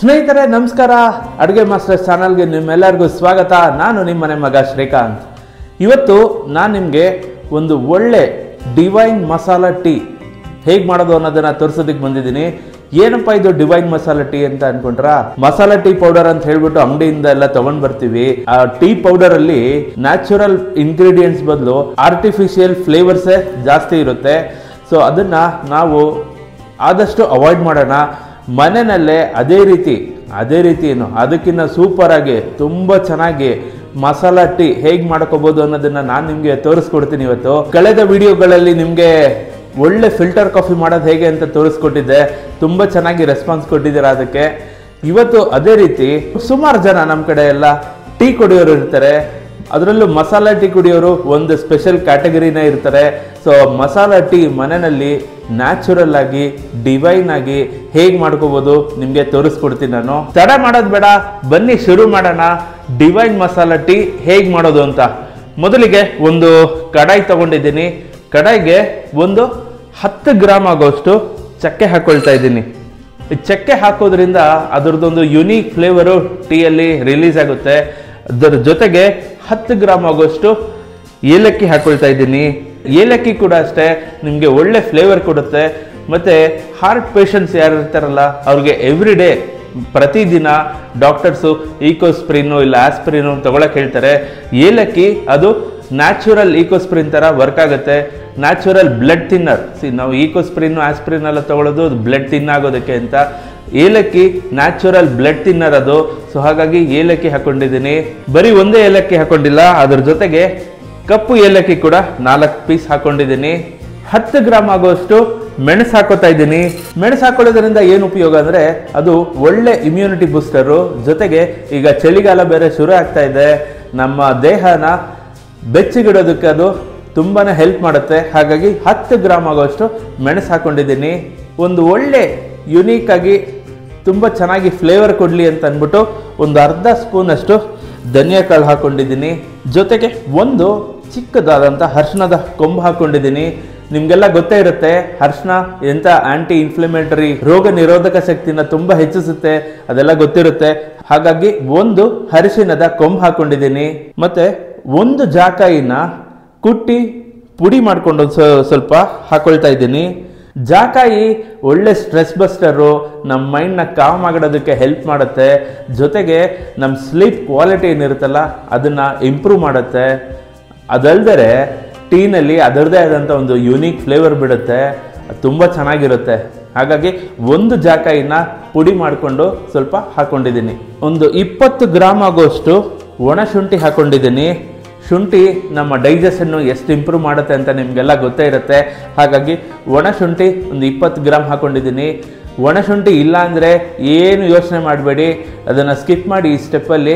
ಸ್ನೇಹಿತರೆ ನಮಸ್ಕಾರ. ಅಡುಗೆ ಮಾಸ್ಟರ್ ಚಾನಲ್ಗೆ ನಿಮ್ಮೆಲ್ಲರಿಗೂ ಸ್ವಾಗತ. ನಾನು ನಿಮ್ಮ ಮನೆ ಮಗ ಶ್ರೀಕಾಂತ್. ಇವತ್ತು ನಾನು ನಿಮಗೆ ಒಂದು ಒಳ್ಳೆ ಡಿವೈನ್ ಮಸಾಲಾ ಟೀ ಹೇಗೆ ಮಾಡೋದು ಅನ್ನೋದನ್ನ ತೋರಿಸೋದಕ್ಕೆ ಬಂದಿದ್ದೀನಿ. ಏನಪ್ಪ ಇದು ಡಿವೈನ್ ಮಸಾಲಾ ಟೀ ಅಂತ ಅನ್ಕೊಂಡ್ರ, ಮಸಾಲಾ ಟೀ ಪೌಡರ್ ಅಂತ ಹೇಳ್ಬಿಟ್ಟು ಅಂಗಡಿಯಿಂದ ಎಲ್ಲ ತಗೊಂಡ್ ಬರ್ತೀವಿ. ಆ ಟೀ ಪೌಡರ್ ಅಲ್ಲಿ ನ್ಯಾಚುರಲ್ ಇಂಗ್ರೀಡಿಯೆಂಟ್ಸ್ ಬದಲು ಆರ್ಟಿಫಿಷಿಯಲ್ ಫ್ಲೇವರ್ಸೇ ಜಾಸ್ತಿ ಇರುತ್ತೆ. ಸೊ ಅದನ್ನ ನಾವು ಆದಷ್ಟು ಅವಾಯ್ಡ್ ಮಾಡೋಣ. ಮನೆಯಲ್ಲೇ ಅದೇ ರೀತಿ ಏನು ಅದಕ್ಕಿಂತ ಸೂಪರ್ ಆಗಿ ತುಂಬ ಚೆನ್ನಾಗಿ ಮಸಾಲಾ ಟೀ ಹೇಗೆ ಮಾಡ್ಕೋಬಹುದು ಅನ್ನೋದನ್ನ ನಾನು ನಿಮಗೆ ತೋರಿಸ್ಕೊಡ್ತೀನಿ. ಇವತ್ತು ಕಳೆದ ವಿಡಿಯೋಗಳಲ್ಲಿ ನಿಮಗೆ ಒಳ್ಳೆ ಫಿಲ್ಟರ್ ಕಾಫಿ ಮಾಡೋದು ಹೇಗೆ ಅಂತ ತೋರಿಸ್ಕೊಟ್ಟಿದ್ದೆ. ತುಂಬ ಚೆನ್ನಾಗಿ ರೆಸ್ಪಾನ್ಸ್ ಕೊಟ್ಟಿದ್ದೀರಾ ಅದಕ್ಕೆ. ಇವತ್ತು ಅದೇ ರೀತಿ ಸುಮಾರು ಜನ ನಮ್ಮ ಕಡೆ ಎಲ್ಲ ಟೀ ಕುಡಿಯೋರು ಇರ್ತಾರೆ. ಅದರಲ್ಲೂ ಮಸಾಲಾ ಟೀ ಕುಡಿಯೋರು ಒಂದು ಸ್ಪೆಷಲ್ ಕ್ಯಾಟಗರಿನೇ ಇರ್ತಾರೆ. ಸೊ ಮಸಾಲಾ ಟೀ ಮನೆಯಲ್ಲಿ ನ್ಯಾಚುರಲ್ ಆಗಿ ಡಿವೈನ್ ಆಗಿ ಹೇಗೆ ಮಾಡ್ಕೋಬಹುದು ನಿಮಗೆ ತೋರಿಸ್ಕೊಡ್ತೀನಿ ನಾನು. ತಡ ಮಾಡೋದು ಬೇಡ, ಬನ್ನಿ ಶುರು ಮಾಡೋಣ ಡಿವೈನ್ ಮಸಾಲಾ ಟೀ ಹೇಗೆ ಮಾಡೋದು ಅಂತ. ಮೊದಲಿಗೆ ಒಂದು ಕಡಾಯಿ ತಗೊಂಡಿದ್ದೀನಿ. ಕಡಾಯಿಗೆ ಒಂದು 10 ಗ್ರಾಮ್ ಆಗೋಷ್ಟು ಚಕ್ಕೆ ಹಾಕೊಳ್ತಾ ಇದ್ದೀನಿ. ಈ ಚಕ್ಕೆ ಹಾಕೋದ್ರಿಂದ ಅದರದ್ದೊಂದು ಯುನೀಕ್ ಫ್ಲೇವರು ಟೀಯಲ್ಲಿ ರಿಲೀಸ್ ಆಗುತ್ತೆ. ಅದರ ಜೊತೆಗೆ 10 ಗ್ರಾಮ್ ಆಗೋಷ್ಟು ಏಲಕ್ಕಿ ಹಾಕೊಳ್ತಾ ಇದ್ದೀನಿ. ಏಲಕ್ಕಿ ಕೂಡ ಅಷ್ಟೇ ನಿಮಗೆ ಒಳ್ಳೆ ಫ್ಲೇವರ್ ಕೊಡುತ್ತೆ. ಮತ್ತು ಹಾರ್ಟ್ ಪೇಷಂಟ್ಸ್ ಯಾರು ಇರ್ತಾರಲ್ಲ ಅವ್ರಿಗೆ ಎವ್ರಿ ಡೇ ಪ್ರತಿದಿನ ಡಾಕ್ಟರ್ಸು ಈಕೋಸ್ಪ್ರಿನ್ನು ಇಲ್ಲ ಆಸ್ಪ್ರಿನು ತಗೊಳಕ್ಕೆ ಹೇಳ್ತಾರೆ. ಏಲಕ್ಕಿ ಅದು ನ್ಯಾಚುರಲ್ ಈಕೋಸ್ಪ್ರಿನ್ ಥರ ವರ್ಕ್ ಆಗುತ್ತೆ. Natural blood thinner. ನಾವು ಈಕೋಸ್ಪ್ರಿನ್ನು ಆಸ್ಪ್ರಿನ್ ಎಲ್ಲ ತಗೊಳ್ಳೋದು ಬ್ಲಡ್ ಥಿನ್ ಆಗೋದಕ್ಕೆ ಅಂತ. ಏಲಕ್ಕಿ ನ್ಯಾಚುರಲ್ ಬ್ಲಡ್ ಥಿನ್ನರ್ ಅದು. ಸೊ ಹಾಗಾಗಿ ಏಲಕ್ಕಿ ಹಾಕೊಂಡಿದ್ದೀನಿ. ಬರೀ ಒಂದೇ ಏಲಕ್ಕಿ ಹಾಕೊಂಡಿಲ್ಲ, ಅದ್ರ ಜೊತೆಗೆ ಕಪ್ಪು ಏಲಕ್ಕಿ ಕೂಡ 4 ಪೀಸ್ ಹಾಕೊಂಡಿದ್ದೀನಿ. 10 ಗ್ರಾಮ್ ಆಗುವಷ್ಟು ಮೆಣಸು ಹಾಕೋತಾ ಇದ್ದೀನಿ. ಮೆಣಸು ಹಾಕೊಳ್ಳೋದ್ರಿಂದ ಏನು ಉಪಯೋಗ ಅಂದರೆ ಅದು ಒಳ್ಳೆ ಇಮ್ಯುನಿಟಿ ಬೂಸ್ಟರು. ಜೊತೆಗೆ ಈಗ ಚಳಿಗಾಲ ಬೇರೆ ಶುರು ಆಗ್ತಾ ಇದೆ, ನಮ್ಮ ದೇಹನ ಬೆಚ್ಚಗಿಡೋದಕ್ಕೆ ಅದು ತುಂಬಾ ಹೆಲ್ಪ್ ಮಾಡುತ್ತೆ. ಹಾಗಾಗಿ 10 ಗ್ರಾಮ್ ಆಗೋಷ್ಟು ಮೆಣಸು ಹಾಕೊಂಡಿದ್ದೀನಿ. ಒಂದು ಒಳ್ಳೆ ಯುನೀಕ್ ಆಗಿ ತುಂಬ ಚೆನ್ನಾಗಿ ಫ್ಲೇವರ್ ಕೊಡಲಿ ಅಂತ ಅಂದ್ಬಿಟ್ಟು ಒಂದು ಅರ್ಧ ಸ್ಪೂನ್ ಅಷ್ಟು ಧನಿಯಾ ಕಾಳು ಹಾಕೊಂಡಿದ್ದೀನಿ. ಜೊತೆಗೆ ಒಂದು ಚಿಕ್ಕದಾದಂಥ ಅರಿಶಿಣದ ಕೊಂಬು ಹಾಕೊಂಡಿದ್ದೀನಿ. ನಿಮಗೆಲ್ಲ ಗೊತ್ತೇ ಇರುತ್ತೆ ಅರಿಶಿಣ ಎಂಥ ಆಂಟಿ ಇನ್ಫ್ಲಮೇಟರಿ, ರೋಗ ನಿರೋಧಕ ಶಕ್ತಿನ ತುಂಬ ಹೆಚ್ಚಿಸುತ್ತೆ, ಅದೆಲ್ಲ ಗೊತ್ತಿರುತ್ತೆ. ಹಾಗಾಗಿ ಒಂದು ಅರಿಶಿಣದ ಕೊಂಬು ಹಾಕೊಂಡಿದ್ದೀನಿ. ಮತ್ತೆ ಒಂದು ಜಾಕಾಯಿನ ಕುಟ್ಟಿ ಪುಡಿ ಮಾಡ್ಕೊಂಡು ಸ್ವಲ್ಪ ಹಾಕೊಳ್ತಾ ಇದ್ದೀನಿ. ಜಾಕಾಯಿ ಒಳ್ಳೆ ಸ್ಟ್ರೆಸ್ ಬಸ್ಟರು, ನಮ್ಮ ಮೈಂಡ್ನ ಕಾಮ್ ಆಗಿಡೋದಕ್ಕೆ ಹೆಲ್ಪ್ ಮಾಡುತ್ತೆ. ಜೊತೆಗೆ ನಮ್ಮ ಸ್ಲೀಪ್ ಕ್ವಾಲಿಟಿ ಏನಿರುತ್ತಲ್ಲ ಅದನ್ನು ಇಂಪ್ರೂವ್ ಮಾಡುತ್ತೆ. ಅದಲ್ಲದೆ ಟೀನಲ್ಲಿ ಅದರದೇ ಆದಂಥ ಒಂದು ಯುನೀಕ್ ಫ್ಲೇವರ್ ಬಿಡುತ್ತೆ, ತುಂಬ ಚೆನ್ನಾಗಿರುತ್ತೆ. ಹಾಗಾಗಿ ಒಂದು ಜಾಕಾಯಿನ ಪುಡಿ ಮಾಡಿಕೊಂಡು ಸ್ವಲ್ಪ ಹಾಕೊಂಡಿದ್ದೀನಿ. ಒಂದು 20 ಗ್ರಾಮ್ ಆಗೋಷ್ಟು ಒಣ ಶುಂಠಿ ಹಾಕೊಂಡಿದ್ದೀನಿ. ಶುಂಠಿ ನಮ್ಮ ಡೈಜೆಷನ್ನು ಎಷ್ಟು ಇಂಪ್ರೂವ್ ಮಾಡುತ್ತೆ ಅಂತ ನಿಮಗೆಲ್ಲ ಗೊತ್ತೇ ಇರುತ್ತೆ. ಹಾಗಾಗಿ ಒಣ ಶುಂಠಿ ಒಂದು 20 ಗ್ರಾಮ್ ಹಾಕೊಂಡಿದ್ದೀನಿ. ಒಣ ಶುಂಠಿ ಇಲ್ಲ ಅಂದರೆ ಏನು ಯೋಚನೆ ಮಾಡಬೇಡಿ, ಅದನ್ನು ಸ್ಕಿಪ್ ಮಾಡಿ. ಈ ಸ್ಟೆಪ್ಪಲ್ಲಿ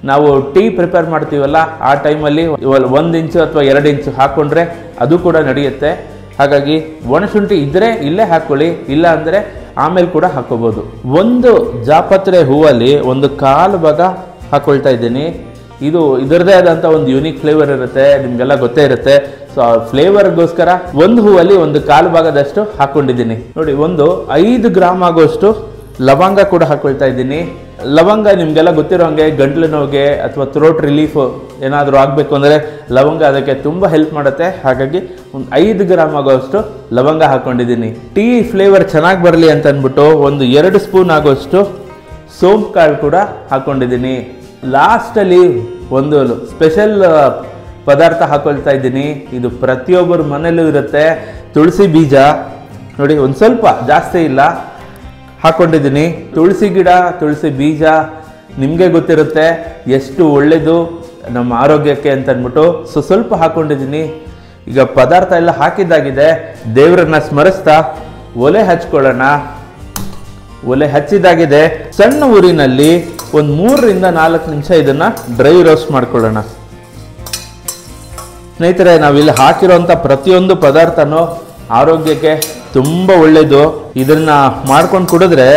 ನಾವು ಟೀ ಪ್ರಿಪೇರ್ ಮಾಡ್ತೀವಲ್ಲ ಆ ಟೈಮಲ್ಲಿ 1 ಇಂಚು ಅಥವಾ 2 ಇಂಚು ಹಾಕ್ಕೊಂಡ್ರೆ ಅದು ಕೂಡ ನಡೆಯುತ್ತೆ. ಹಾಗಾಗಿ ಒಣ ಶುಂಠಿ ಇದ್ದರೆ ಇಲ್ಲೇ ಹಾಕ್ಕೊಳ್ಳಿ, ಇಲ್ಲ ಅಂದರೆ ಆಮೇಲೆ ಕೂಡ ಹಾಕ್ಕೋಬೋದು. ಒಂದು ಜಾಪತ್ರೆ ಹೂವಲ್ಲಿ ಒಂದು 1/4 ಭಾಗ ಹಾಕ್ಕೊಳ್ತಾ ಇದ್ದೀನಿ. ಇದು ಇದರದೇ ಆದಂಥ ಒಂದು ಯುನೀಕ್ ಫ್ಲೇವರ್ ಇರುತ್ತೆ, ನಿಮಗೆಲ್ಲ ಗೊತ್ತೇ ಇರುತ್ತೆ. ಸೊ ಆ ಫ್ಲೇವರ್ಗೋಸ್ಕರ ಒಂದು ಹೂವಲ್ಲಿ ಒಂದು 1/4 ಭಾಗದಷ್ಟು ಹಾಕ್ಕೊಂಡಿದ್ದೀನಿ. ನೋಡಿ, ಒಂದು 5 ಗ್ರಾಮ್ ಆಗೋಷ್ಟು ಲವಂಗ ಕೂಡ ಹಾಕ್ಕೊಳ್ತಾ ಇದ್ದೀನಿ. ಲವಂಗ ನಿಮಗೆಲ್ಲ ಗೊತ್ತಿರೋ ಹಾಗೆ ಗಂಟ್ಲು ನೋವಿಗೆ ಅಥವಾ ಥ್ರೋಟ್ ರಿಲೀಫ್ ಏನಾದರೂ ಆಗಬೇಕು ಅಂದರೆ ಲವಂಗ ಅದಕ್ಕೆ ತುಂಬ ಹೆಲ್ಪ್ ಮಾಡುತ್ತೆ. ಹಾಗಾಗಿ ಒಂದು 5 ಗ್ರಾಮ್ ಆಗೋಷ್ಟು ಲವಂಗ ಹಾಕ್ಕೊಂಡಿದ್ದೀನಿ. ಟೀ ಫ್ಲೇವರ್ ಚೆನ್ನಾಗಿ ಬರಲಿ ಅಂತ ಅಂದ್ಬಿಟ್ಟು ಒಂದು 2 ಸ್ಪೂನ್ ಆಗೋಷ್ಟು ಸೋಂಪು ಕಾಳು ಕೂಡ ಹಾಕ್ಕೊಂಡಿದ್ದೀನಿ. ಲಾಸ್ಟಲ್ಲಿ ಒಂದು ಸ್ಪೆಷಲ್ ಪದಾರ್ಥ ಹಾಕೊಳ್ತಾ ಇದ್ದೀನಿ. ಇದು ಪ್ರತಿಯೊಬ್ಬರ ಮನೇಲೂ ಇರುತ್ತೆ, ತುಳಸಿ ಬೀಜ. ನೋಡಿ, ಒಂದು ಸ್ವಲ್ಪ ಜಾಸ್ತಿ ಇಲ್ಲ ಹಾಕ್ಕೊಂಡಿದ್ದೀನಿ. ತುಳಸಿ ಗಿಡ, ತುಳಸಿ ಬೀಜ ನಿಮಗೆ ಗೊತ್ತಿರುತ್ತೆ ಎಷ್ಟು ಒಳ್ಳೆಯದು ನಮ್ಮ ಆರೋಗ್ಯಕ್ಕೆ ಅಂತ ಅಂದ್ಬಿಟ್ಟು ಸ್ವಲ್ಪ ಹಾಕ್ಕೊಂಡಿದ್ದೀನಿ. ಈಗ ಪದಾರ್ಥ ಎಲ್ಲ ಹಾಕಿದ್ದಾಗಿದೆ. ದೇವರನ್ನ ಸ್ಮರಿಸ್ತಾ ಒಲೆ ಹಚ್ಕೊಳ್ಳೋಣ. ಒಲೆ ಹಚ್ಚಿದಾಗಿದೆ. ಸಣ್ಣ ಊರಿನಲ್ಲಿ ಒಂದು 3 ರಿಂದ 4 ನಿಮಿಷ ಇದನ್ನು ಡ್ರೈ ರೋಸ್ಟ್ ಮಾಡ್ಕೊಳ್ಳೋಣ. ಸ್ನೇಹಿತರೆ, ನಾವಿಲ್ಲಿ ಹಾಕಿರೋಂಥ ಪ್ರತಿಯೊಂದು ಪದಾರ್ಥನೂ ಆರೋಗ್ಯಕ್ಕೆ ತುಂಬ ಒಳ್ಳೆಯದು. ಇದನ್ನು ಮಾಡ್ಕೊಂಡು ಕುಡಿದ್ರೆ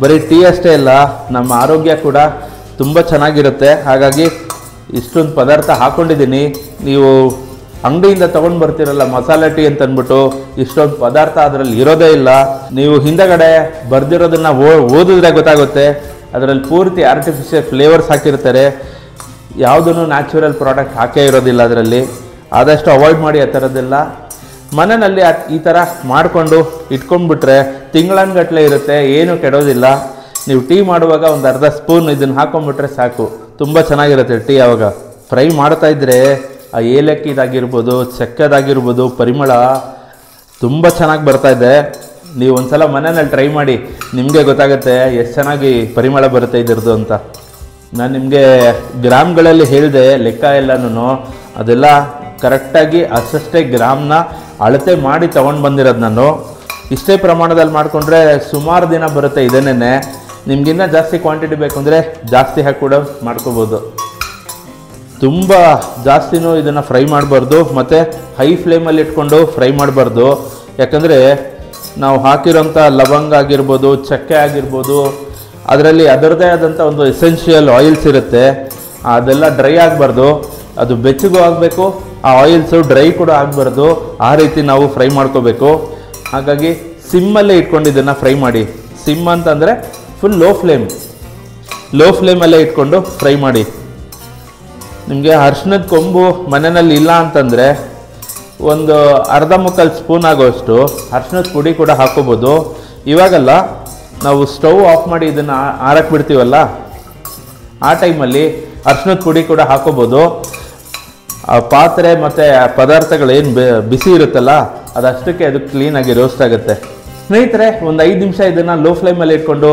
ಬರೀ ಟೀ ಅಷ್ಟೇ ಅಲ್ಲ, ನಮ್ಮ ಆರೋಗ್ಯ ಕೂಡ ತುಂಬ ಚೆನ್ನಾಗಿರುತ್ತೆ. ಹಾಗಾಗಿ ಇಷ್ಟೊಂದು ಪದಾರ್ಥ ಹಾಕ್ಕೊಂಡಿದ್ದೀನಿ. ನೀವು ಅಂಗಡಿಯಿಂದ ತಗೊಂಡು ಬರ್ತಿರಲ್ಲ ಮಸಾಲೆ ಟೀ ಅಂತ ಅಂದ್ಬಿಟ್ಟು ಇಷ್ಟೊಂದು ಪದಾರ್ಥ ಅದರಲ್ಲಿ ಇರೋದೇ ಇಲ್ಲ. ನೀವು ಹಿಂದಗಡೆ ಬರ್ದಿರೋದನ್ನ ಓದಿದ್ರೆ ಗೊತ್ತಾಗುತ್ತೆ ಅದರಲ್ಲಿ ಪೂರ್ತಿ ಆರ್ಟಿಫಿಷಿಯಲ್ ಫ್ಲೇವರ್ಸ್ ಹಾಕಿರ್ತಾರೆ. ಯಾವುದೂ ನ್ಯಾಚುರಲ್ ಪ್ರಾಡಕ್ಟ್ ಹಾಕೇ ಇರೋದಿಲ್ಲ ಅದರಲ್ಲಿ. ಆದಷ್ಟು ಅವಾಯ್ಡ್ ಮಾಡಿ ಆ ಥರದ್ದೆಲ್ಲ. ಮನೆಯಲ್ಲಿ ಈ ಥರ ಮಾಡಿಕೊಂಡು ಇಟ್ಕೊಂಡ್ಬಿಟ್ರೆ ತಿಂಗಳನ್ಗಟ್ಟಲೆ ಇರುತ್ತೆ, ಏನೂ ಕೆಡೋದಿಲ್ಲ. ನೀವು ಟೀ ಮಾಡುವಾಗ ಒಂದು ಅರ್ಧ ಸ್ಪೂನ್ ಇದನ್ನು ಹಾಕೊಂಡ್ಬಿಟ್ರೆ ಸಾಕು, ತುಂಬ ಚೆನ್ನಾಗಿರುತ್ತೆ ಟೀ. ಆವಾಗ ಫ್ರೈ ಮಾಡ್ತಾ ಇದ್ದರೆ ಆ ಏಲಕ್ಕಿದಾಗಿರ್ಬೋದು, ಚಕ್ಕೆದಾಗಿರ್ಬೋದು, ಪರಿಮಳ ತುಂಬ ಚೆನ್ನಾಗಿ ಬರ್ತಾಯಿದೆ. ನೀವು ಒಂದು ಸಲ ಮನೆಯಲ್ಲಿ ಟ್ರೈ ಮಾಡಿ, ನಿಮಗೆ ಗೊತ್ತಾಗುತ್ತೆ ಎಷ್ಟು ಚೆನ್ನಾಗಿ ಪರಿಮಳ ಬರುತ್ತೆ ಇದ್ರದ್ದು ಅಂತ. ನಾನು ನಿಮಗೆ ಗ್ರಾಮ್ಗಳಲ್ಲಿ ಹೇಳಿದೆ ಲೆಕ್ಕ ಎಲ್ಲನೂ, ಅದೆಲ್ಲ ಕರೆಕ್ಟಾಗಿ ಅಷ್ಟೇ ಗ್ರಾಮ್ನ ಅಳತೆ ಮಾಡಿ ತೊಗೊಂಡು ಬಂದಿರೋದು ನಾನು. ಇಷ್ಟೇ ಪ್ರಮಾಣದಲ್ಲಿ ಮಾಡಿಕೊಂಡ್ರೆ ಸುಮಾರು ದಿನ ಬರುತ್ತೆ ಇದೇನೇ. ನಿಮಗಿನ್ನ ಜಾಸ್ತಿ ಕ್ವಾಂಟಿಟಿ ಬೇಕು ಅಂದರೆ ಜಾಸ್ತಿ ಹಾಕಿ ಕೂಡ ಮಾಡ್ಕೋಬೋದು. ತುಂಬ ಜಾಸ್ತಿನೂ ಇದನ್ನು ಫ್ರೈ ಮಾಡಬಾರ್ದು, ಮತ್ತು ಹೈ ಫ್ಲೇಮಲ್ಲಿ ಇಟ್ಕೊಂಡು ಫ್ರೈ ಮಾಡಬಾರ್ದು. ಯಾಕಂದರೆ ನಾವು ಹಾಕಿರೋಂಥ ಲವಂಗ ಆಗಿರ್ಬೋದು, ಚಕ್ಕೆ ಆಗಿರ್ಬೋದು, ಅದರಲ್ಲಿ ಅದರದ್ದೇ ಆದಂಥ ಒಂದು ಎಸೆನ್ಷಿಯಲ್ ಆಯಿಲ್ಸ್ ಇರುತ್ತೆ. ಅದೆಲ್ಲ ಡ್ರೈ ಆಗಬಾರ್ದು, ಅದು ಬೆಚ್ಚಗೂ ಆಗಬೇಕು, ಆ ಆಯಿಲ್ಸು ಡ್ರೈ ಕೂಡ ಆಗಬಾರ್ದು. ಆ ರೀತಿ ನಾವು ಫ್ರೈ ಮಾಡ್ಕೋಬೇಕು. ಹಾಗಾಗಿ ಸಿಮ್ಮಲ್ಲೇ ಇಟ್ಕೊಂಡು ಇದನ್ನು ಫ್ರೈ ಮಾಡಿ. ಸಿಮ್ ಅಂತಂದರೆ ಫುಲ್ ಲೋ ಫ್ಲೇಮಲ್ಲೇ ಇಟ್ಕೊಂಡು ಫ್ರೈ ಮಾಡಿ. ನಿಮಗೆ ಅರಿಶಿಣದ ಕೊಂಬು ಮನೆಯಲ್ಲಿ ಇಲ್ಲ ಅಂತಂದರೆ ಒಂದು ಅರ್ಧ ಮುಕ್ಕಾಲು ಸ್ಪೂನ್ ಆಗೋಷ್ಟು ಅರಿಶಿಣದ ಪುಡಿ ಕೂಡ ಹಾಕೋಬೋದು. ಇವಾಗೆಲ್ಲ ನಾವು ಸ್ಟವ್ ಆಫ್ ಮಾಡಿ ಇದನ್ನು ಆರಕ್ಕೆ ಬಿಡ್ತೀವಲ್ಲ, ಆ ಟೈಮಲ್ಲಿ ಅರಿಶಿಣದ ಪುಡಿ ಕೂಡ ಹಾಕೋಬೋದು. ಆ ಪಾತ್ರೆ ಮತ್ತು ಪದಾರ್ಥಗಳೇನು ಬಿಸಿ ಇರುತ್ತಲ್ಲ ಅದಷ್ಟಕ್ಕೆ ಅದು ಕ್ಲೀನಾಗಿ ರೋಸ್ಟ್ ಆಗುತ್ತೆ. ಸ್ನೇಹಿತರೆ, ಒಂದು 5 ನಿಮಿಷ ಇದನ್ನು ಲೋ ಫ್ಲೇಮಲ್ಲಿ ಇಟ್ಕೊಂಡು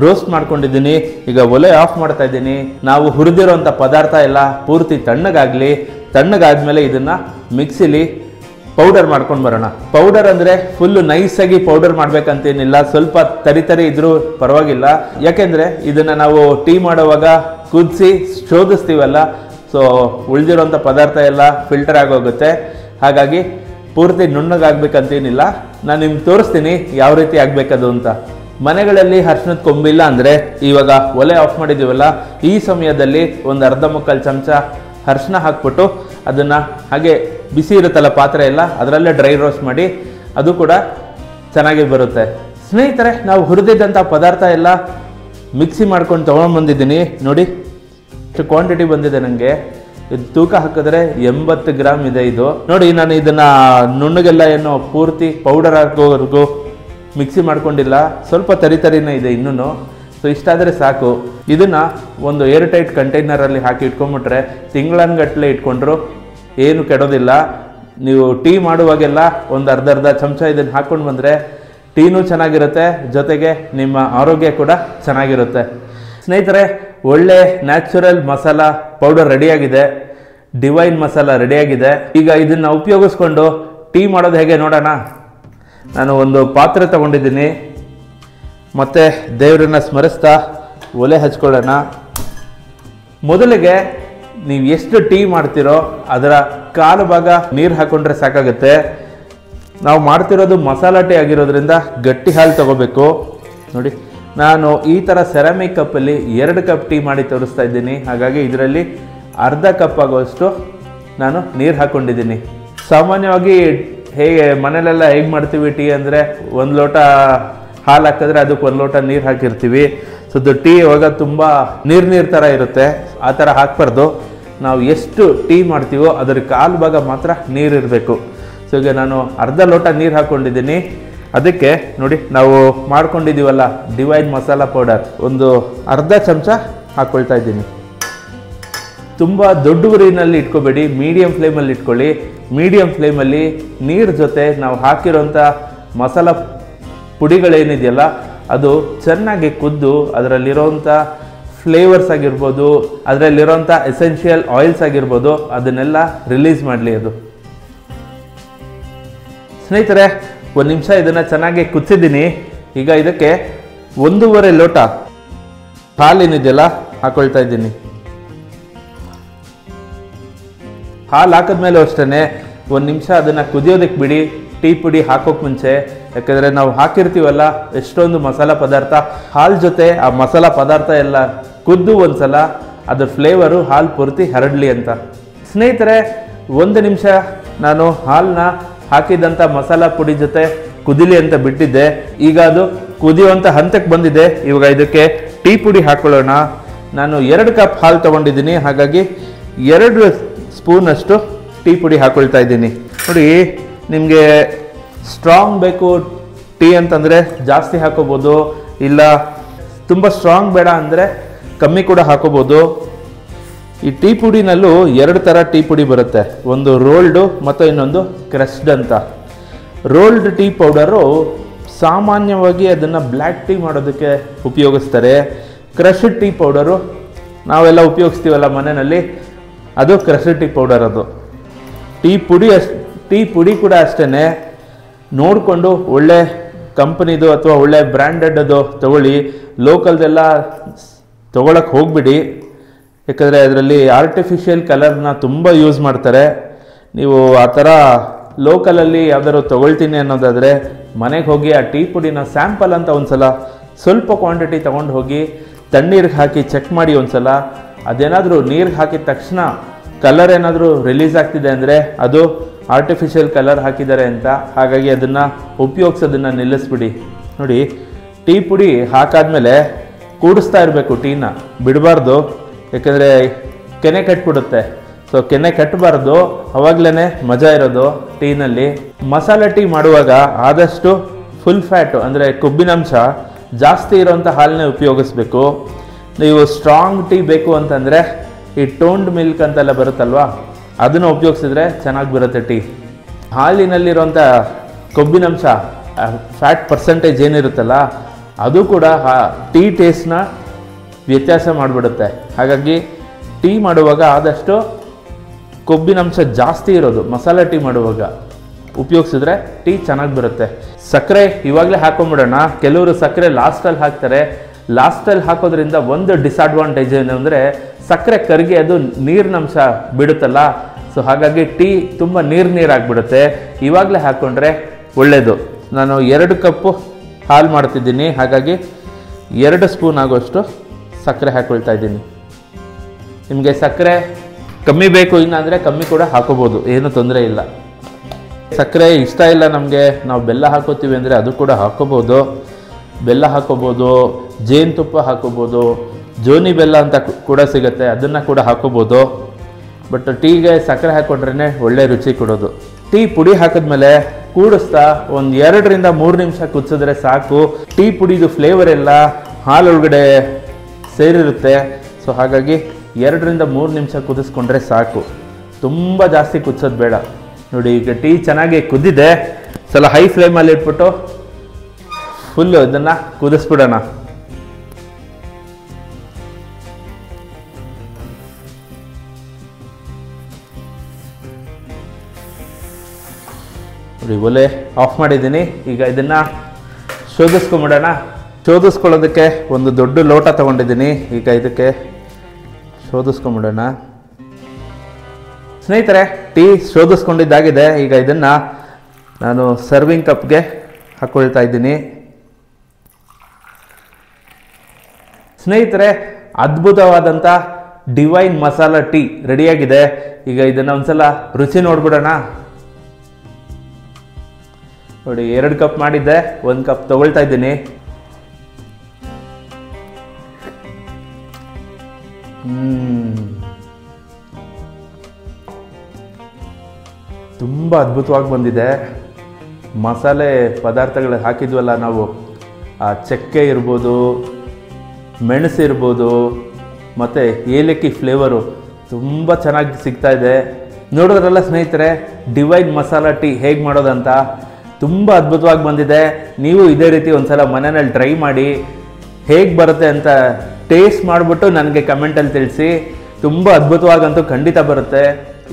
ರೋಸ್ಟ್ ಮಾಡ್ಕೊಂಡಿದ್ದೀನಿ. ಈಗ ಒಲೆ ಆಫ್ ಮಾಡ್ತಾ ಇದ್ದೀನಿ. ನಾವು ಹುರಿದಿರೋಂಥ ಪದಾರ್ಥ ಎಲ್ಲ ಪೂರ್ತಿ ತಣ್ಣಗಾದ್ಮೇಲೆ ಇದನ್ನು ಮಿಕ್ಸಿಲಿ ಪೌಡರ್ ಮಾಡ್ಕೊಂಡು ಬರೋಣ. ಪೌಡರ್ ಅಂದರೆ ಫುಲ್ಲು ನೈಸಾಗಿ ಪೌಡರ್ ಮಾಡಬೇಕಂತೇನಿಲ್ಲ, ಸ್ವಲ್ಪ ತರಿ ಇದ್ರೂ ಪರವಾಗಿಲ್ಲ. ಯಾಕೆಂದರೆ ಇದನ್ನು ನಾವು ಟೀ ಮಾಡುವಾಗ ಕುದಿಸಿ ಶೋಧಿಸ್ತೀವಲ್ಲ, ಸೊ ಉಳಿದಿರೋಂಥ ಪದಾರ್ಥ ಎಲ್ಲ ಫಿಲ್ಟರ್ ಆಗೋಗುತ್ತೆ. ಹಾಗಾಗಿ ಪೂರ್ತಿ ನುಣ್ಣಗಾಗಬೇಕಂತೇನಿಲ್ಲ. ನಾನು ನಿಮ್ಗೆ ತೋರಿಸ್ತೀನಿ ಯಾವ ರೀತಿ ಆಗಬೇಕದು ಅಂತ. ಮನೆಗಳಲ್ಲಿ ಅರಿಶಿಣದ ಕೊಂಬಿಲ್ಲ ಅಂದರೆ ಇವಾಗ ಒಲೆ ಆಫ್ ಮಾಡಿದ್ದೀವಲ್ಲ, ಈ ಸಮಯದಲ್ಲಿ ಒಂದು ಅರ್ಧ ಮುಕ್ಕಾಲು ಚಮಚ ಅರಿಶಿನ ಹಾಕ್ಬಿಟ್ಟು ಅದನ್ನು ಹಾಗೆ ಬಿಸಿ ಇರುತ್ತಲ್ಲ ಪಾತ್ರೆ ಎಲ್ಲ, ಅದರಲ್ಲೇ ಡ್ರೈ ರೋಸ್ಟ್ ಮಾಡಿ, ಅದು ಕೂಡ ಚೆನ್ನಾಗಿ ಬರುತ್ತೆ. ಸ್ನೇಹಿತರೆ, ನಾವು ಹುರಿದಿದ್ದಂಥ ಪದಾರ್ಥ ಎಲ್ಲ ಮಿಕ್ಸಿ ಮಾಡ್ಕೊಂಡು ತೊಗೊಂಡ್ಬಂದಿದ್ದೀನಿ. ನೋಡಿ ಎಷ್ಟು ಕ್ವಾಂಟಿಟಿ ಬಂದಿದೆ ನನಗೆ. ಇದು ತೂಕ ಹಾಕಿದ್ರೆ 80 ಗ್ರಾಮ್ ಇದೆ ಇದು. ನೋಡಿ, ನಾನು ಇದನ್ನು ನುಣ್ಣಗೆಲ್ಲ ಏನೋ ಪೂರ್ತಿ ಪೌಡರ್ ಹಾಕೋವರೆಗೂ ಮಿಕ್ಸಿ ಮಾಡ್ಕೊಂಡಿಲ್ಲ, ಸ್ವಲ್ಪ ತರಿನೇ ಇದೆ ಇನ್ನೂ. ಸೊ ಇಷ್ಟಾದರೆ ಸಾಕು. ಇದನ್ನು ಒಂದು ಏರ್ ಟೈಟ್ ಕಂಟೈನರಲ್ಲಿ ಹಾಕಿ ಇಟ್ಕೊಂಡ್ಬಿಟ್ರೆ ತಿಂಗಳನ್ಗಟ್ಟಲೆ ಇಟ್ಕೊಂಡ್ರು ಏನು ಕೆಡೋದಿಲ್ಲ. ನೀವು ಟೀ ಮಾಡುವಾಗೆಲ್ಲ ಒಂದು ಅರ್ಧ ಚಮಚ ಇದನ್ನು ಹಾಕ್ಕೊಂಡು ಬಂದರೆ ಟೀನೂ ಚೆನ್ನಾಗಿರುತ್ತೆ, ಜೊತೆಗೆ ನಿಮ್ಮ ಆರೋಗ್ಯ ಕೂಡ ಚೆನ್ನಾಗಿರುತ್ತೆ. ಸ್ನೇಹಿತರೆ, ಒಳ್ಳೆ ನ್ಯಾಚುರಲ್ ಮಸಾಲ ಪೌಡರ್ ರೆಡಿಯಾಗಿದೆ, ಡಿವೈನ್ ಮಸಾಲ ರೆಡಿಯಾಗಿದೆ. ಈಗ ಇದನ್ನು ಉಪಯೋಗಿಸ್ಕೊಂಡು ಟೀ ಮಾಡೋದು ಹೇಗೆ ನೋಡೋಣ. ನಾನು ಒಂದು ಪಾತ್ರೆ ತಗೊಂಡಿದ್ದೀನಿ, ಮತ್ತು ದೇವರನ್ನ ಸ್ಮರಿಸ್ತಾ ಒಲೆ ಹಚ್ಕೊಳ್ಳೋಣ. ಮೊದಲಿಗೆ ನೀವು ಎಷ್ಟು ಟೀ ಮಾಡ್ತೀರೋ ಅದರ ಕಾಲು ಭಾಗ ನೀರು ಹಾಕ್ಕೊಂಡ್ರೆ ಸಾಕಾಗುತ್ತೆ. ನಾವು ಮಾಡ್ತಿರೋದು ಮಸಾಲ ಟೀ ಆಗಿರೋದ್ರಿಂದ ಗಟ್ಟಿ ಹಾಲು ತಗೋಬೇಕು. ನೋಡಿ, ನಾನು ಈ ಥರ ಸೆರಾಮಿಕ್ ಕಪ್ಪಲ್ಲಿ 2 ಕಪ್ ಟೀ ಮಾಡಿ ತೋರಿಸ್ತಾ ಇದ್ದೀನಿ. ಹಾಗಾಗಿ ಇದರಲ್ಲಿ ಅರ್ಧ ಕಪ್ ಆಗೋಷ್ಟು ನಾನು ನೀರು ಹಾಕ್ಕೊಂಡಿದ್ದೀನಿ. ಸಾಮಾನ್ಯವಾಗಿ ಹೇಗೆ ಮನೇಲೆಲ್ಲ ಹೇಗೆ ಮಾಡ್ತೀವಿ ಟೀ ಅಂದರೆ, 1 ಲೋಟ ಹಾಲು ಹಾಕಿದ್ರೆ ಅದಕ್ಕೆ 1 ಲೋಟ ನೀರು ಹಾಕಿರ್ತೀವಿ. ಸೊ ಅದು ಟೀ ಇವಾಗ ತುಂಬ ನೀರು ಥರ ಇರುತ್ತೆ. ಆ ಥರ ಹಾಕ್ಬಾರ್ದು. ನಾವು ಎಷ್ಟು ಟೀ ಮಾಡ್ತೀವೋ ಅದರ ಕಾಲು ಭಾಗ ಮಾತ್ರ ನೀರು ಇರಬೇಕು. ಸೊ ಈಗ ನಾನು ಅರ್ಧ ಲೋಟ ನೀರು ಹಾಕ್ಕೊಂಡಿದ್ದೀನಿ. ಅದಕ್ಕೆ ನೋಡಿ, ನಾವು ಮಾಡ್ಕೊಂಡಿದ್ದೀವಲ್ಲ ಡಿವೈನ್ ಮಸಾಲ ಪೌಡರ್, ಒಂದು ಅರ್ಧ ಚಮಚ ಹಾಕ್ಕೊಳ್ತಾ ಇದ್ದೀನಿ. ತುಂಬ ದೊಡ್ಡ ಉರಿನಲ್ಲಿ ಇಟ್ಕೋಬೇಡಿ, ಮೀಡಿಯಮ್ ಫ್ಲೇಮಲ್ಲಿ ಇಟ್ಕೊಳ್ಳಿ. ಮೀಡಿಯಮ್ ಫ್ಲೇಮಲ್ಲಿ ನೀರು ಜೊತೆ ನಾವು ಹಾಕಿರೋಂಥ ಮಸಾಲ ಪುಡಿಗಳೇನಿದೆಯಲ್ಲ ಅದು ಚೆನ್ನಾಗಿ ಕುದ್ದು ಅದರಲ್ಲಿರೋಂಥ ಫ್ಲೇವರ್ಸ್ ಆಗಿರ್ಬೋದು, ಅದರಲ್ಲಿರೋಂಥ ಎಸೆನ್ಷಿಯಲ್ ಆಯಿಲ್ಸ್ ಆಗಿರ್ಬೋದು, ಅದನ್ನೆಲ್ಲ ರಿಲೀಸ್ ಮಾಡಲಿ ಅದು. ಸ್ನೇಹಿತರೆ, 1 ನಿಮಿಷ ಇದನ್ನು ಚೆನ್ನಾಗಿ ಕುದಿಸಿದ್ದೀನಿ. ಈಗ ಇದಕ್ಕೆ 1.5 ಲೋಟ ಹಾಲೇನಿದೆಯಲ್ಲ ಹಾಕೊಳ್ತಾ ಇದ್ದೀನಿ. ಹಾಲು ಹಾಕಿದ್ಮೇಲೆ ಅಷ್ಟೇ 1 ನಿಮಿಷ ಅದನ್ನು ಕುದಿಯೋದಕ್ಕೆ ಬಿಡಿ, ಟೀ ಪುಡಿ ಹಾಕೋಕ್ಕೆ ಮುಂಚೆ. ಯಾಕೆಂದರೆ ನಾವು ಹಾಕಿರ್ತೀವಲ್ಲ ಎಷ್ಟೊಂದು ಮಸಾಲ ಪದಾರ್ಥ, ಹಾಲು ಜೊತೆ ಆ ಮಸಾಲ ಪದಾರ್ಥ ಎಲ್ಲ ಕುದ್ದು ಒಂದ್ಸಲ ಅದ್ರ ಫ್ಲೇವರು ಹಾಲು ಪೂರ್ತಿ ಹರಡಲಿ ಅಂತ. ಸ್ನೇಹಿತರೆ, 1 ನಿಮಿಷ ನಾನು ಹಾಲನ್ನ ಹಾಕಿದಂಥ ಮಸಾಲ ಪುಡಿ ಜೊತೆ ಕುದಿಲಿ ಅಂತ ಬಿಟ್ಟಿದ್ದೆ. ಈಗ ಅದು ಕುದಿಯುವಂಥ ಹಂತಕ್ಕೆ ಬಂದಿದೆ. ಇವಾಗ ಇದಕ್ಕೆ ಟೀ ಪುಡಿ ಹಾಕೊಳ್ಳೋಣ. ನಾನು 2 ಕಪ್ ಹಾಲು ತೊಗೊಂಡಿದ್ದೀನಿ, ಹಾಗಾಗಿ 2 ಸ್ಪೂನಷ್ಟು ಟೀ ಪುಡಿ ಹಾಕೊಳ್ತಾ ಇದ್ದೀನಿ. ನೋಡಿ, ನಿಮಗೆ ಸ್ಟ್ರಾಂಗ್ ಬೇಕು ಟೀ ಅಂತಂದರೆ ಜಾಸ್ತಿ ಹಾಕೋಬೋದು, ಇಲ್ಲ ತುಂಬ ಸ್ಟ್ರಾಂಗ್ ಬೇಡ ಅಂದರೆ ಕಮ್ಮಿ ಕೂಡ ಹಾಕೋಬೋದು. ಈ ಟೀ ಪುಡಿನಲ್ಲೂ 2 ಥರ ಟೀ ಪುಡಿ ಬರುತ್ತೆ, ಒಂದು ರೋಲ್ಡು ಮತ್ತು ಇನ್ನೊಂದು ಕ್ರಶ್ಡ್ ಅಂತ. ರೋಲ್ಡ್ ಟೀ ಪೌಡರು ಸಾಮಾನ್ಯವಾಗಿ ಅದನ್ನು ಬ್ಲ್ಯಾಕ್ ಟೀ ಮಾಡೋದಕ್ಕೆ ಉಪಯೋಗಿಸ್ತಾರೆ. ಕ್ರಶ್ಡ್ ಟೀ ಪೌಡರು ನಾವೆಲ್ಲ ಉಪಯೋಗಿಸ್ತೀವಲ್ಲ ಮನೆಯಲ್ಲಿ, ಅದು ಕ್ರಶ್ಡ್ ಟೀ ಪೌಡರ್. ಅದು ಟೀ ಪುಡಿ ಕೂಡ ಅಷ್ಟೇ, ನೋಡಿಕೊಂಡು ಒಳ್ಳೆ ಕಂಪ್ನಿದು ಅಥವಾ ಒಳ್ಳೆ ಬ್ರ್ಯಾಂಡೆಡ್ದು ತಗೊಳ್ಳಿ. ಲೋಕಲ್ದೆಲ್ಲ ತೊಗೊಳಕ್ಕೆ ಹೋಗ್ಬಿಡಿ, ಯಾಕಂದರೆ ಅದರಲ್ಲಿ ಆರ್ಟಿಫಿಷಿಯಲ್ ಕಲರ್ನ ತುಂಬ ಯೂಸ್ ಮಾಡ್ತಾರೆ. ನೀವು ಆ ಥರ ಲೋಕಲಲ್ಲಿ ಯಾವ್ದಾದ್ರು ತೊಗೊಳ್ತೀನಿ ಅನ್ನೋದಾದರೆ ಮನೆಗೆ ಹೋಗಿ ಆ ಟೀ ಪುಡಿನ ಸ್ಯಾಂಪಲ್ ಅಂತ ಒಂದು ಸಲ ಸ್ವಲ್ಪ ಕ್ವಾಂಟಿಟಿ ತೊಗೊಂಡು ಹೋಗಿ ತಣ್ಣೀರಿಗೆ ಹಾಕಿ ಚೆಕ್ ಮಾಡಿ ಒಂದು ಸಲ. ಅದೇನಾದರೂ ನೀರಿಗೆ ಹಾಕಿದ ತಕ್ಷಣ ಕಲರ್ ಏನಾದರೂ ರಿಲೀಸ್ ಆಗ್ತಿದೆ ಅಂದರೆ ಅದು ಆರ್ಟಿಫಿಷಿಯಲ್ ಕಲರ್ ಹಾಕಿದ್ದಾರೆ ಅಂತ. ಹಾಗಾಗಿ ಅದನ್ನು ಉಪಯೋಗಿಸೋದನ್ನು ನಿಲ್ಲಿಸ್ಬಿಡಿ. ನೋಡಿ, ಟೀ ಪುಡಿ ಹಾಕಾದ್ಮೇಲೆ ಕೂಡಿಸ್ತಾ ಇರಬೇಕು, ಟೀನ ಬಿಡಬಾರ್ದು, ಯಾಕಂದರೆ ಕೆನೆ ಕಟ್ಬಿಡುತ್ತೆ. ಸೊ ಕೆನೆ ಕಟ್ಟಬಾರ್ದು, ಅವಾಗಲೇ ಮಜಾ ಇರೋದು ಟೀನಲ್ಲಿ. ಮಸಾಲೆ ಟೀ ಮಾಡುವಾಗ ಆದಷ್ಟು ಫುಲ್ ಫ್ಯಾಟು ಅಂದರೆ ಕೊಬ್ಬಿನಂಶ ಜಾಸ್ತಿ ಇರೋಂಥ ಹಾಲನ್ನೇ ಉಪಯೋಗಿಸ್ಬೇಕು. ನೀವು ಸ್ಟ್ರಾಂಗ್ ಟೀ ಬೇಕು ಅಂತಂದರೆ ಈ ಟೋನ್ಡ್ ಮಿಲ್ಕ್ ಅಂತೆಲ್ಲ ಬರುತ್ತಲ್ವ, ಅದನ್ನು ಉಪಯೋಗಿಸಿದ್ರೆ ಚೆನ್ನಾಗಿ ಬರುತ್ತೆ ಟೀ. ಹಾಲಿನಲ್ಲಿರೋಂಥ ಕೊಬ್ಬಿನಂಶ, ಫ್ಯಾಟ್ ಪರ್ಸೆಂಟೇಜ್ ಏನಿರುತ್ತಲ್ಲ, ಅದು ಕೂಡ ಟೀ ಟೇಸ್ಟ್ನ ವ್ಯತ್ಯಾಸ ಮಾಡಿಬಿಡುತ್ತೆ. ಹಾಗಾಗಿ ಟೀ ಮಾಡುವಾಗ ಆದಷ್ಟು ಕೊಬ್ಬಿನಂಶ ಜಾಸ್ತಿ ಇರೋದು ಮಸಾಲೆ ಟೀ ಮಾಡುವಾಗ ಉಪಯೋಗಿಸಿದ್ರೆ ಟೀ ಚೆನ್ನಾಗಿ ಬರುತ್ತೆ. ಸಕ್ಕರೆ ಇವಾಗಲೇ ಹಾಕೊಂಡ್ಬಿಡೋಣ. ಕೆಲವರು ಸಕ್ಕರೆ ಲಾಸ್ಟಲ್ಲಿ ಹಾಕ್ತಾರೆ. ಲಾಸ್ಟಲ್ಲಿ ಹಾಕೋದ್ರಿಂದ ಒಂದು ಡಿಸ್ಅಡ್ವಾಂಟೇಜ್ ಏನು ಅಂದರೆ ಸಕ್ಕರೆ ಕರಗಿ ಅದು ನೀರಿನಂಶ ಬಿಡುತ್ತಲ್ಲ, ಸೊ ಹಾಗಾಗಿ ಟೀ ತುಂಬ ನೀರಾಗಿಬಿಡುತ್ತೆ. ಇವಾಗಲೇ ಹಾಕ್ಕೊಂಡ್ರೆ ಒಳ್ಳೆಯದು. ನಾನು 2 ಕಪ್ಪು ಹಾಲು ಮಾಡ್ತಿದ್ದೀನಿ, ಹಾಗಾಗಿ 2 ಸ್ಪೂನ್ ಆಗೋಷ್ಟು ಸಕ್ಕರೆ ಹಾಕ್ಕೊಳ್ತಾ ಇದ್ದೀನಿ. ನಿಮಗೆ ಸಕ್ಕರೆ ಕಮ್ಮಿ ಬೇಕು ಇನ್ನಾದರೆ ಕಮ್ಮಿ ಕೂಡ ಹಾಕೋಬೋದು, ಏನೂ ತೊಂದರೆ ಇಲ್ಲ. ಸಕ್ಕರೆ ಇಷ್ಟ ಇಲ್ಲ ನಮಗೆ, ನಾವು ಬೆಲ್ಲ ಹಾಕೋತೀವಿ ಅಂದರೆ ಅದು ಕೂಡ ಹಾಕೋಬೋದು. ಬೆಲ್ಲ ಹಾಕೋಬೋದು, ಜೇನುತುಪ್ಪ ಹಾಕೋಬೋದು, ಜೋನಿ ಬೆಲ್ಲ ಅಂತ ಕೂಡ ಸಿಗುತ್ತೆ, ಅದನ್ನು ಕೂಡ ಹಾಕೋಬೋದು. ಬಟ್ ಟೀಗೆ ಸಕ್ಕರೆ ಹಾಕ್ಕೊಂಡ್ರೇ ಒಳ್ಳೆ ರುಚಿ ಕೊಡೋದು. ಟೀ ಪುಡಿ ಹಾಕಿದ್ಮೇಲೆ ಕೂಡಿಸ್ತಾ ಒಂದು 2 ರಿಂದ 3 ನಿಮಿಷ ಕುದಿಸಿದ್ರೆ ಸಾಕು. ಟೀ ಪುಡಿದು ಫ್ಲೇವರ್ ಎಲ್ಲ ಹಾಲೊಳಗಡೆ ಸೇರಿರುತ್ತೆ. ಸೊ ಹಾಗಾಗಿ 2 ರಿಂದ 3 ನಿಮಿಷ ಕುದಿಸ್ಕೊಂಡ್ರೆ ಸಾಕು, ತುಂಬ ಜಾಸ್ತಿ ಕುದಿಸೋದು ಬೇಡ. ನೋಡಿ, ಈಗ ಟೀ ಚೆನ್ನಾಗಿ ಕುದ್ದಿದೆ. ಸಲ ಹೈ ಫ್ಲೇಮಲ್ಲಿ ಇಟ್ಬಿಟ್ಟು ಫುಲ್ಲು ಇದನ್ನು ಕುದಿಸ್ಬಿಡೋಣ. ನೋಡಿ, ಒಲೆ ಆಫ್ ಮಾಡಿದ್ದೀನಿ. ಈಗ ಇದನ್ನು ಶೋಧಿಸ್ಕೊಂಬಿಡೋಣ. ಶೋಧಿಸ್ಕೊಳ್ಳೋದಕ್ಕೆ ಒಂದು ದೊಡ್ಡ ಲೋಟ ತೊಗೊಂಡಿದ್ದೀನಿ. ಈಗ ಇದಕ್ಕೆ ಶೋಧಿಸ್ಕೊಂಬಿಡೋಣ. ಸ್ನೇಹಿತರೆ, ಟೀ ಶೋಧಿಸ್ಕೊಂಡಿದ್ದಾಗಿದೆ. ಈಗ ಇದನ್ನು ನಾನು ಸರ್ವಿಂಗ್ ಕಪ್ಗೆ ಹಾಕ್ಕೊಳ್ತಾ ಇದ್ದೀನಿ. ಸ್ನೇಹಿತರೆ, ಅದ್ಭುತವಾದಂಥ ಡಿವೈನ್ ಮಸಾಲಾ ಟೀ ರೆಡಿಯಾಗಿದೆ. ಈಗ ಇದನ್ನು ಒಂದ್ಸಲ ರುಚಿ ನೋಡ್ಬಿಡೋಣ. ನೋಡಿ, 2 ಕಪ್ ಮಾಡಿದ್ದೆ, 1 ಕಪ್ ತಗೊಳ್ತಾ ಇದ್ದೀನಿ. ತುಂಬ ಅದ್ಭುತವಾಗಿ ಬಂದಿದೆ. ಮಸಾಲೆ ಪದಾರ್ಥಗಳು ಹಾಕಿದ್ವಲ್ಲ ನಾವು, ಆ ಚಕ್ಕೆ ಇರ್ಬೋದು, ಮೆಣಸು ಇರ್ಬೋದು, ಮತ್ತು ಏಲಕ್ಕಿ ಫ್ಲೇವರು ತುಂಬ ಚೆನ್ನಾಗಿ ಸಿಗ್ತಾ ಇದೆ. ನೋಡೋದ್ರಲ್ಲ ಸ್ನೇಹಿತರೆ, ಡಿವೈನ್ ಮಸಾಲಾ ಟೀ ಹೇಗೆ ಮಾಡೋದಂತ ತುಂಬ ಅದ್ಭುತವಾಗಿ ಬಂದಿದೆ. ನೀವು ಇದೇ ರೀತಿ ಒಂದ್ಸಲ ಮನೆಯಲ್ಲಿ ಟ್ರೈ ಮಾಡಿ, ಹೇಗೆ ಬರುತ್ತೆ ಅಂತ ಟೇಸ್ಟ್ ಮಾಡಿಬಿಟ್ಟು ನನಗೆ ಕಮೆಂಟಲ್ಲಿ ತಿಳಿಸಿ. ತುಂಬ ಅದ್ಭುತವಾಗಂತೂ ಖಂಡಿತ ಬರುತ್ತೆ.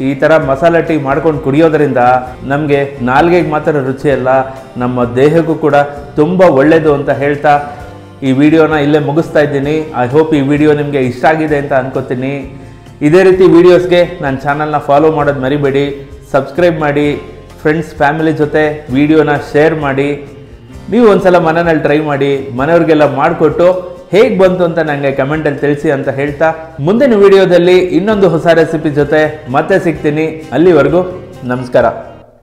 ಈ ಥರ ಮಸಾಲೆ ಟೀ ಮಾಡ್ಕೊಂಡು ಕುಡಿಯೋದ್ರಿಂದ ನಮಗೆ ನಾಲ್ಗೆಗೆ ಮಾತ್ರ ರುಚಿ ಅಲ್ಲ, ನಮ್ಮ ದೇಹಕ್ಕೂ ಕೂಡ ತುಂಬ ಒಳ್ಳೆಯದು ಅಂತ ಹೇಳ್ತಾ ಈ ವಿಡಿಯೋನ ಇಲ್ಲೇ ಮುಗಿಸ್ತಾ ಇದ್ದೀನಿ. ಐ ಹೋಪ್ ಈ ವಿಡಿಯೋ ನಿಮಗೆ ಇಷ್ಟ ಆಗಿದೆ ಅಂತ ಅನ್ಕೋತೀನಿ. ಇದೇ ರೀತಿ ವೀಡಿಯೋಸ್ಗೆ ನನ್ನ ಚಾನಲ್ನ ಫಾಲೋ ಮಾಡೋದು ಮರಿಬೇಡಿ. ಸಬ್ಸ್ಕ್ರೈಬ್ ಮಾಡಿ, ಫ್ರೆಂಡ್ಸ್ ಫ್ಯಾಮಿಲಿ ಜೊತೆ ವಿಡಿಯೋನ ಶೇರ್ ಮಾಡಿ. ನೀವು ಒಂದ್ಸಲ ಮನೆಯಲ್ಲಿ ಟ್ರೈ ಮಾಡಿ, ಮನೆಯವ್ರಿಗೆಲ್ಲ ಮಾಡಿಕೊಟ್ಟು ಹೇಗೆ ಬಂತು ಅಂತ ನನಗೆ ಕಮೆಂಟಲ್ಲಿ ತಿಳಿಸಿ ಅಂತ ಹೇಳ್ತಾ, ಮುಂದಿನ ವಿಡಿಯೋದಲ್ಲಿ ಇನ್ನೊಂದು ಹೊಸ ರೆಸಿಪಿ ಜೊತೆ ಮತ್ತೆ ಸಿಗ್ತೀನಿ. ಅಲ್ಲಿವರೆಗೂ ನಮಸ್ಕಾರ.